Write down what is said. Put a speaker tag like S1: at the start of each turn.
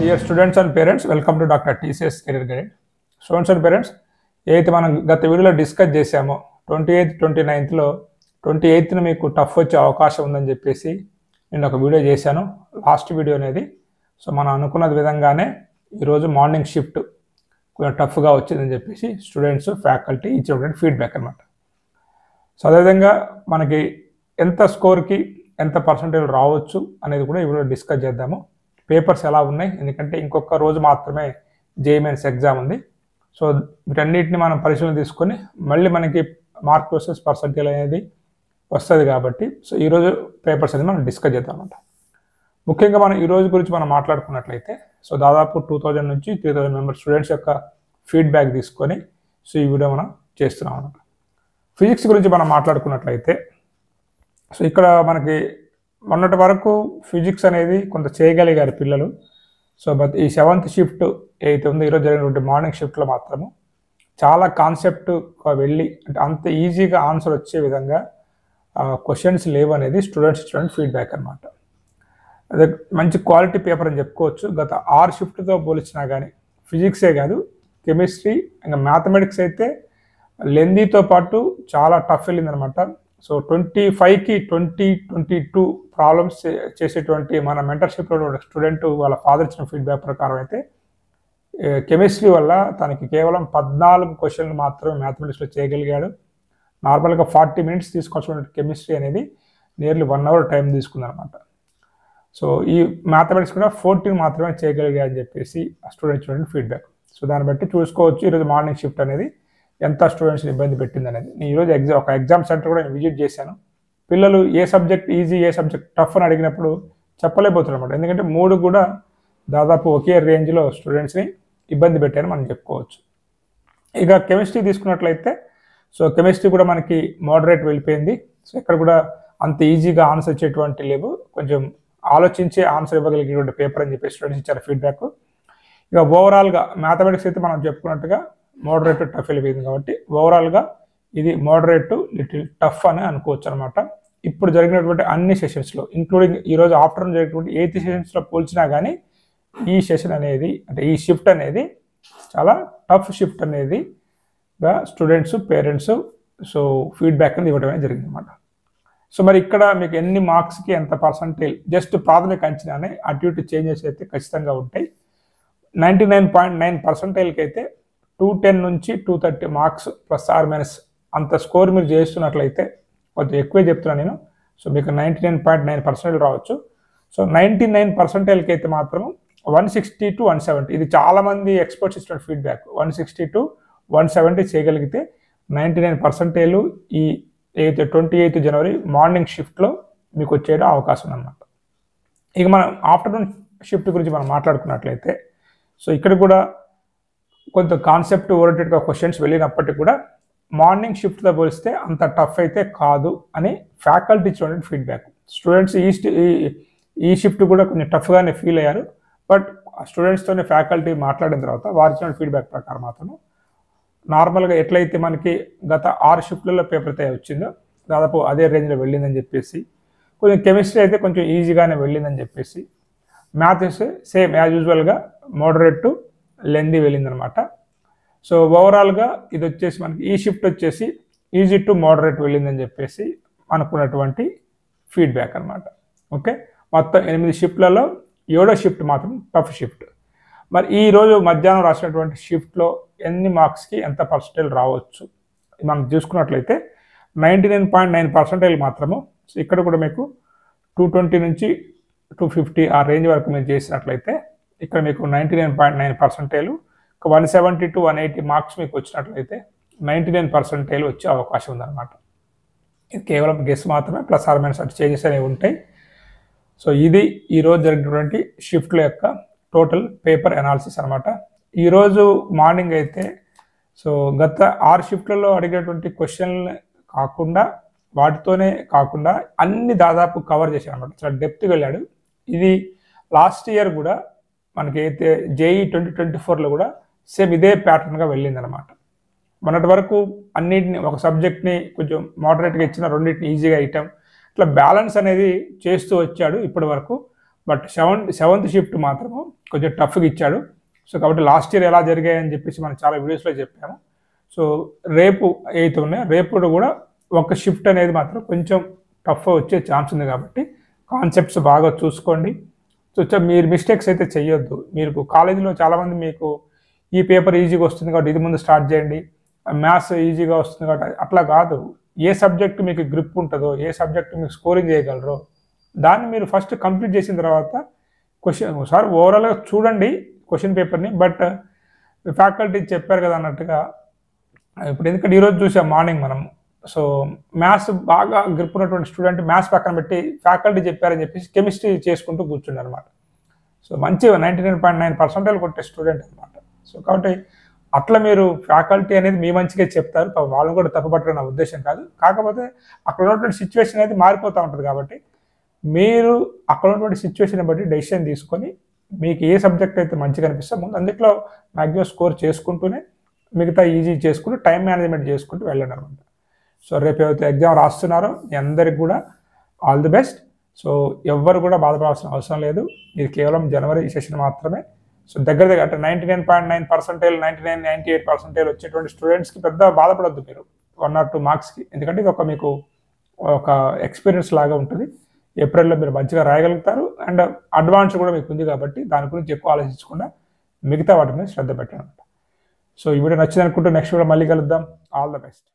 S1: Dear students and parents, welcome to Dr. TCS Career Guide. Students and parents, ఏదైతే మనం గత వీడియోలో discuss చేసామో 28th 29thలో 28th మీకు టఫ్ వచ్చే అవకాశం ఉందని చెప్పేసి నేను ఒక వీడియో చేశాను. లాస్ట్ వీడియో అనేది సో మనం అనుకున్న విధంగానే ఈరోజు మార్నింగ్ షిఫ్ట్ కొంచెం టఫ్గా వచ్చిందని చెప్పేసి స్టూడెంట్స్ ఫ్యాకల్టీ ఇచ్చేటువంటి ఫీడ్బ్యాక్ అనమాట. సో అదేవిధంగా మనకి ఎంత స్కోర్కి ఎంత పర్సంటేజ్ రావచ్చు అనేది కూడా ఇప్పుడు డిస్కస్ చేద్దాము. పేపర్స్ ఎలా ఉన్నాయి, ఎందుకంటే ఇంకొక రోజు మాత్రమే జేఈఈ మెయిన్స్ ఎగ్జామ్ ఉంది. సో వీటన్నిటిని మనం పరిశీలన తీసుకొని మళ్ళీ మనకి మార్క్ వర్సెస్ పర్సంటేజ్ అనేది వస్తుంది కాబట్టి సో ఈరోజు పేపర్స్ అనేది మనం డిస్కస్ చేద్దాం అనమాట. ముఖ్యంగా మనం ఈరోజు గురించి మనం మాట్లాడుకున్నట్లయితే సో దాదాపు 2000 నుంచి 3000 మెంబర్స్ స్టూడెంట్స్ యొక్క ఫీడ్బ్యాక్ తీసుకొని సో ఈ వీడియో మనం చేస్తున్నాం అనమాట. ఫిజిక్స్ గురించి మనం మాట్లాడుకున్నట్లయితే సో ఇక్కడ మనకి మొన్నటి వరకు ఫిజిక్స్ అనేది కొంత చేయగలిగారు పిల్లలు. సో బట్ ఈ 7th షిఫ్ట్ ఏదైతే ఉందో ఈరోజు జరిగినటువంటి మార్నింగ్ షిఫ్ట్లో మాత్రము చాలా కాన్సెప్ట్ వెళ్ళి అంటే అంత ఈజీగా ఆన్సర్ వచ్చే విధంగా క్వశ్చన్స్ లేవు అనేది స్టూడెంట్స్ ఇచ్చినటువంటి ఫీడ్బ్యాక్ అనమాట. అదే మంచి క్వాలిటీ పేపర్ అని చెప్పుకోవచ్చు. గత 6 షిఫ్ట్తో పోల్చినా కానీ ఫిజిక్సే కాదు, కెమిస్ట్రీ ఇంకా మ్యాథమెటిక్స్ అయితే లెందీతో పాటు చాలా టఫ్ వెళ్ళిందనమాట. సో 25కి 22 ప్రాబ్లమ్స్ చేసేటువంటి మన మెంటర్షిప్లో స్టూడెంట్ వాళ్ళ ఫాదర్ ఇచ్చిన ఫీడ్బ్యాక్ ప్రకారం అయితే కెమిస్ట్రీ వల్ల తనకి కేవలం 14 క్వశ్చన్లు మాత్రమే మ్యాథమెటిక్స్లో చేయగలిగాడు. నార్మల్గా 40 మినిట్స్ తీసుకోవాల్సిన కెమిస్ట్రీ అనేది నియర్లీ 1 అవర్ టైం తీసుకుందనమాట. సో ఈ మ్యాథమెటిక్స్ కూడా 14 మాత్రమే చేయగలిగాయని చెప్పేసి స్టూడెంట్ ఇచ్చిన ఫీడ్బ్యాక్. సో దాన్ని బట్టి చూసుకోవచ్చు ఈరోజు మార్నింగ్ షిఫ్ట్ అనేది ఎంత స్టూడెంట్స్ని ఇబ్బంది పెట్టింది అనేది. నేను ఈరోజు ఒక ఎగ్జామ్ సెంటర్ కూడా నేను విజిట్ చేశాను. పిల్లలు ఏ సబ్జెక్ట్ ఈజీ ఏ సబ్జెక్ట్ టఫ్ అని అడిగినప్పుడు చెప్పలేకపోతున్నారు అనమాట. ఎందుకంటే 3 కూడా దాదాపు ఒకే రేంజ్లో స్టూడెంట్స్ని ఇబ్బంది పెట్టారని మనం చెప్పుకోవచ్చు. ఇక కెమిస్ట్రీ తీసుకున్నట్లయితే సో కెమిస్ట్రీ కూడా మనకి మోడరేట్ వెళ్ళిపోయింది. సో ఇక్కడ కూడా అంత ఈజీగా ఆన్సర్ ఇచ్చేటువంటి లేవు, కొంచెం ఆలోచించే ఆన్సర్ ఇవ్వగలిగేటువంటి పేపర్ అని చెప్పి స్టూడెంట్స్ ఇచ్చారు ఫీడ్బ్యాక్. ఇక ఓవరాల్గా మ్యాథమెటిక్స్ అయితే మనం చెప్పుకున్నట్టుగా మోడరేట్ టఫ్ వెళ్ళిపోయింది కాబట్టి ఓవరాల్గా ఇది మోడరేట్ లిటిల్ టఫ్ అని అనుకోవచ్చు అనమాట. ఇప్పుడు జరిగినటువంటి అన్ని సెషన్స్లో ఇంక్లూడింగ్ ఈరోజు ఆఫ్టర్నూన్ జరిగినటువంటి 8 సెషన్స్లో పోల్చినా కానీ ఈ సెషన్ అనేది అంటే ఈ షిఫ్ట్ అనేది చాలా టఫ్ షిఫ్ట్ అనేదిగా స్టూడెంట్స్ పేరెంట్స్ సో ఫీడ్బ్యాక్ అనేది ఇవ్వడం అనేది జరిగింది అనమాట. సో మరి ఇక్కడ మీకు ఎన్ని మార్క్స్కి ఎంత పర్సంటేజ్ జస్ట్ ప్రాథమిక అంచనానే అటు ఇటు చేంజెస్ అయితే ఖచ్చితంగా ఉంటాయి. 99.9% అయితే 210 నుంచి 230 మార్క్స్ ప్లస్ ఆర్ మైనస్ అంత స్కోర్ మీరు చేస్తున్నట్లయితే కొంచెం ఎక్కువే చెప్తున్నాను నేను. సో మీకు 99.9% రావచ్చు. సో 99%కి అయితే మాత్రం 160 to 170 ఇది చాలామంది ఎక్స్పర్ట్స్ ఇచ్చిన ఫీడ్బ్యాక్. 160 to 170 చేయగలిగితే 99% ఈ 28th జనవరి మార్నింగ్ షిఫ్ట్లో మీకు వచ్చేయడం అవకాశం ఉందన్నమాట. ఇక మనం ఆఫ్టర్నూన్ షిఫ్ట్ గురించి మనం మాట్లాడుకున్నట్లయితే సో ఇక్కడ కూడా కొంత కాన్సెప్ట్ ఓరియంటెడ్గా క్వశ్చన్స్ వెళ్ళినప్పటికీ కూడా మార్నింగ్ షిఫ్ట్తో పోలిస్తే అంత టఫ్ అయితే కాదు అని ఫ్యాకల్టీ ఇచ్చిన ఫీడ్బ్యాక్. స్టూడెంట్స్ ఈ షిఫ్ట్ కూడా కొంచెం టఫ్గానే ఫీల్ అయ్యారు. బట్ స్టూడెంట్స్తోనే ఫ్యాకల్టీ మాట్లాడిన తర్వాత వారి ఇచ్చిన ఫీడ్బ్యాక్ ప్రకారం మాత్రం నార్మల్గా ఎట్లయితే మనకి గత 6 షిఫ్ట్లలో పేపర్ అయితే వచ్చిందో దాదాపు అదే రేంజ్లో వెళ్ళిందని చెప్పేసి, కొంచెం కెమిస్ట్రీ అయితే కొంచెం ఈజీగానే వెళ్ళిందని చెప్పేసి, మ్యాథ్స్ సేమ్ యాజ్ యూజువల్గా మోడరేట్ టు లెందీ వెళ్ళిందనమాట. సో ఓవరాల్గా ఇది వచ్చేసి మనకి ఈ షిఫ్ట్ వచ్చేసి ఈజీ టు మోడరేట్ వెళ్ళిందని చెప్పేసి అనుకున్నటువంటి ఫీడ్బ్యాక్ అనమాట. ఓకే, మొత్తం 8 షిఫ్ట్లలో 7వ షిఫ్ట్ మాత్రం టఫ్ షిఫ్ట్. మరి ఈరోజు మధ్యాహ్నం రాసినటువంటి షిఫ్ట్లో ఎన్ని మార్క్స్కి ఎంత పర్సంటేజ్ రావచ్చు మనం చూసుకున్నట్లయితే 99.9% మాత్రము. సో ఇక్కడ కూడా మీకు 220 నుంచి 250 ఆ రేంజ్ వరకు మీరు చేసినట్లయితే ఇక్కడ మీకు 99.9%, 170 to 180 మార్క్స్ మీకు వచ్చినట్లయితే 99% వచ్చే అవకాశం ఉందన్నమాట. ఇది కేవలం గెస్ మాత్రమే, ప్లస్ ఆర్ మైనస్ అటు చేంజెస్ అనేవి ఉంటాయి. సో ఇది ఈరోజు జరిగినటువంటి షిఫ్ట్ల యొక్క టోటల్ పేపర్ అనాలిసిస్ అనమాట. ఈరోజు మార్నింగ్ అయితే సో గత 6 షిఫ్ట్లలో అడిగేటువంటి క్వశ్చన్లు కాకుండా వాటితోనే కాకుండా అన్ని దాదాపు కవర్ చేశాడు అనమాట. చాలా డెప్త్గా వెళ్ళాడు. ఇది లాస్ట్ ఇయర్ కూడా మనకైతే జేఈ 2024లో కూడా సేమ్ ఇదే ప్యాటర్న్గా వెళ్ళిందనమాట. మొన్నటి వరకు అన్నిటిని ఒక సబ్జెక్ట్ని కొంచెం మోడరేట్గా ఇచ్చిన, రెండింటిని ఈజీగా ఇవ్వటం, ఇట్లా బ్యాలెన్స్ అనేది చేస్తూ వచ్చాడు ఇప్పటి వరకు. బట్ సెవెంత్ షిఫ్ట్ మాత్రము కొంచెం టఫ్గా ఇచ్చాడు. సో కాబట్టి లాస్ట్ ఇయర్ ఎలా జరిగాయని చెప్పేసి మనం చాలా వీడియోస్లో చెప్పాము. సో రేపు 8th ఉన్నాయి, రేపు కూడా ఒక షిఫ్ట్ అనేది మాత్రం కొంచెం టఫ్ వచ్చే ఛాన్స్ ఉంది కాబట్టి కాన్సెప్ట్స్ బాగా చూసుకోండి. సో మీరు మిస్టేక్స్ అయితే చేయొద్దు. మీరు కాలేజీలో చాలామంది మీకు ఈ పేపర్ ఈజీగా వస్తుంది కాబట్టి ఇది ముందు స్టార్ట్ చేయండి, మ్యాథ్స్ ఈజీగా వస్తుంది కాబట్టి అట్లా కాదు. ఏ సబ్జెక్ట్ మీకు గ్రిప్ ఉంటుందో, ఏ సబ్జెక్ట్ మీకు స్కోరింగ్ చేయగలరో దాన్ని మీరు ఫస్ట్ కంప్లీట్ చేసిన తర్వాత క్వశ్చన్ ఒకసారి ఓవరాల్గా చూడండి క్వశ్చన్ పేపర్ని. బట్ ఫ్యాకల్టీ చెప్పారు కదా అన్నట్టుగా ఇప్పుడు ఎందుకంటే ఈరోజు చూసాం మార్నింగ్ మనం. సో మ్యాథ్స్ బాగా గ్రిప్ ఉన్నటువంటి స్టూడెంట్ మ్యాథ్స్ పక్కన పెట్టి ఫ్యాకల్టీ చెప్పారని చెప్పేసి కెమిస్ట్రీ చేసుకుంటూ కూర్చుండే అనమాట. సో మంచి 99.9% కొట్టే స్టూడెంట్ అనమాట. సో కాబట్టి అట్లా మీరు ఫ్యాకల్టీ అనేది మీ మంచిగా చెప్తారు, వాళ్ళు కూడా తప్పుపట్టడం నా ఉద్దేశం కాదు. కాకపోతే అక్కడ ఉన్నటువంటి సిచ్యువేషన్ అనేది మారిపోతూ ఉంటుంది కాబట్టి మీరు అక్కడ ఉన్నటువంటి సిచ్యువేషన్ బట్టి డెసిషన్ తీసుకొని మీకు ఏ సబ్జెక్ట్ అయితే మంచిగా అనిపిస్తే ముందు అందులో మ్యాక్సిమం స్కోర్ చేసుకుంటూనే మిగతా ఈజీ చేసుకుంటూ టైం మేనేజ్మెంట్ చేసుకుంటూ వెళ్ళండి అనమాట. సో రేపు ఏవైతే ఎగ్జామ్ రాస్తున్నారో మీ అందరికి కూడా ఆల్ ది బెస్ట్. సో ఎవ్వరు కూడా బాధపడాల్సిన అవసరం లేదు. ఇది కేవలం జనవరి సెషన్ మాత్రమే. సో దగ్గర అంటే 99.9%, 98% వచ్చేటువంటి స్టూడెంట్స్కి పెద్ద బాధపడొద్దు మీరు 1 or 2 మార్క్స్కి. ఎందుకంటే ఇది మీకు ఒక ఎక్స్పీరియన్స్ లాగా ఉంటుంది. ఏప్రిల్లో మీరు మంచిగా రాయగలుగుతారు అండ్ అడ్వాన్స్ కూడా మీకు ఉంది కాబట్టి దాని గురించి ఎక్కువ ఆలోచించకుండా మిగతా వాటి మీద శ్రద్ధ పెట్టండి. సో ఈ వీడియో నచ్చింది అనుకుంటూ నెక్స్ట్ వీడియో మళ్ళీ కలుద్దాం. All the best.